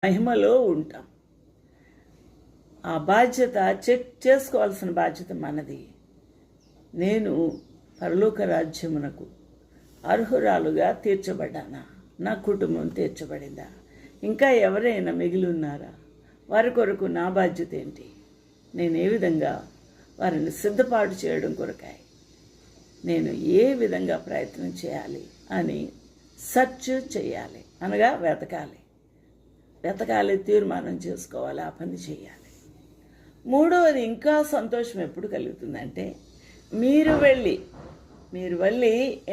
మహిమలో ఉంటాం. ఆ బాధ్యత చెక్ చేసుకోవాల్సిన బాధ్యత మనది. నేను పరలోక రాజ్యమునకు అర్హురాలుగా తీర్చబడ్డానా? నా కుటుంబం తీర్చబడిందా? ఇంకా ఎవరైనా మిగిలి ఉన్నారా? వారి కొరకు నా బాధ్యత ఏంటి? నేను ఏ విధంగా వారిని సిద్ధపాటు చేయడం కొరకాయి నేను ఏ విధంగా ప్రయత్నం చేయాలి అని సెర్చ్ చేయాలి, అనగా వెతకాలి, తీర్మానం చేసుకోవాలి, ఆ పని చేయాలి. మూడవది, ఇంకా సంతోషం ఎప్పుడు కలుగుతుందంటే మీరు వెళ్ళి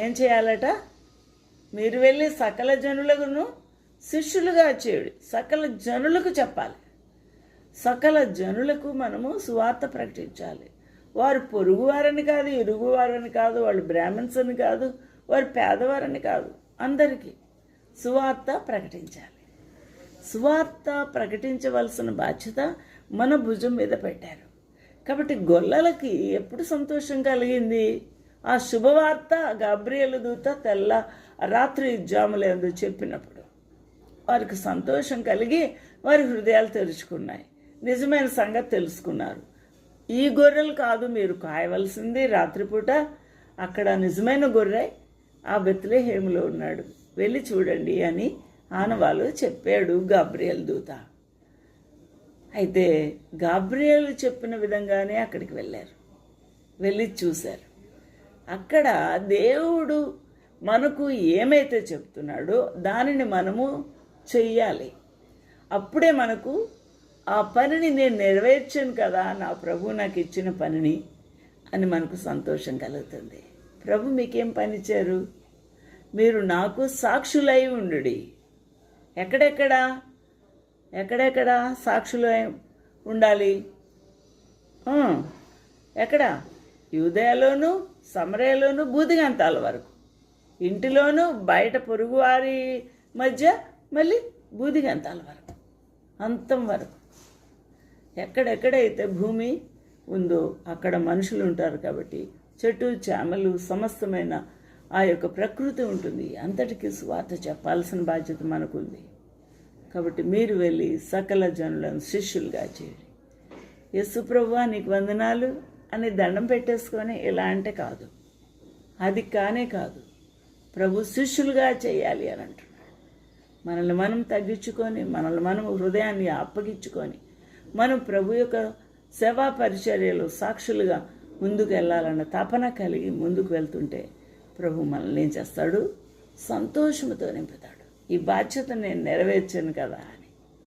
ఏం చేయాలట? మీరు వెళ్ళి సకల జనులను శిష్యులుగా చేయుడి. సకల జనులకు చెప్పాలి. సకల జనులకు మనము సువార్త ప్రకటించాలి. వారు పొరుగువారని కాదు, ఇరుగువారని కాదు, వాళ్ళు బ్రాహ్మణ్స్ అని కాదు, వారు పేదవారని కాదు, అందరికీ సువార్త ప్రకటించాలి. సువార్త ప్రకటించవలసిన బాధ్యత మన భుజం మీద పెట్టారు. కాబట్టి గొల్లలకి ఎప్పుడు సంతోషం కలిగింది? ఆ శుభవార్త గాబ్రియేలు దూత రాత్రి జాములందు చెప్పినప్పుడు వారికి సంతోషం కలిగి వారి హృదయాలు తెరుచుకున్నాయి. నిజమైన సంగతి తెలుసుకున్నారు. ఈ గొర్రెలు కాదు మీరు కాయవలసింది, రాత్రిపూట అక్కడ నిజమైన గొర్రె ఆ బెత్లెహేములో ఉన్నాడు, వెళ్ళి చూడండి అని ఆనవాలు చెప్పాడు గాబ్రియేలు దూత. అయితే గాబ్రియేలు చెప్పిన విధంగానే అక్కడికి వెళ్ళి చూశారు. అక్కడ దేవుడు మనకు ఏమైతే చెప్తున్నాడో దానిని మనము చెయ్యాలి. అప్పుడే మనకు ఆ పనిని నేను నెరవేర్చాను కదా, నా ప్రభు నాకు ఇచ్చిన పనిని అని మనకు సంతోషం కలుగుతుంది. ప్రభు మీకేం పని ఇచ్చారు? మీరు నాకు సాక్షులై ఉండుడి. ఎక్కడెక్కడ సాక్షులు ఉండాలి? ఎక్కడ? యూదయలోను, సమరయలోను, బూదిగంతాల వరకు, ఇంటిలోను, బయట పొరుగువారి మధ్య, మళ్ళీ బూదిగంతాల వరకు, అంతం వరకు. ఎక్కడెక్కడైతే భూమి ఉందో అక్కడ మనుషులు ఉంటారు. కాబట్టి చెట్టు చేమలు సమస్తమైన ఆ యొక్క ప్రకృతి ఉంటుంది. అంతటికీ సువార్త చెప్పాల్సిన బాధ్యత మనకుంది. కాబట్టి మీరు వెళ్ళి సకల జనులను శిష్యులుగా చేయండి. యేసు ప్రభువా నీకు వందనాలు అని దండం పెట్టేసుకొని ఇలా అంటే కాదు, అది కాదు. ప్రభు శిష్యులుగా చేయాలి అని అంటున్నాడు. మనల్ని మనం తగ్గించుకొని, మనల్ని మనం హృదయాన్ని అప్పగించుకొని, మనం ప్రభు యొక్క సేవా పరిచర్యలో సాక్షులుగా ముందుకు వెళ్ళాలన్న తపన కలిగి ముందుకు వెళ్తుంటే ప్రభు మనల్ని ఏం చేస్తాడు? సంతోషంతో నింపుతాడు. ఈ బాధ్యత నేను నెరవేర్చాను కదా అని.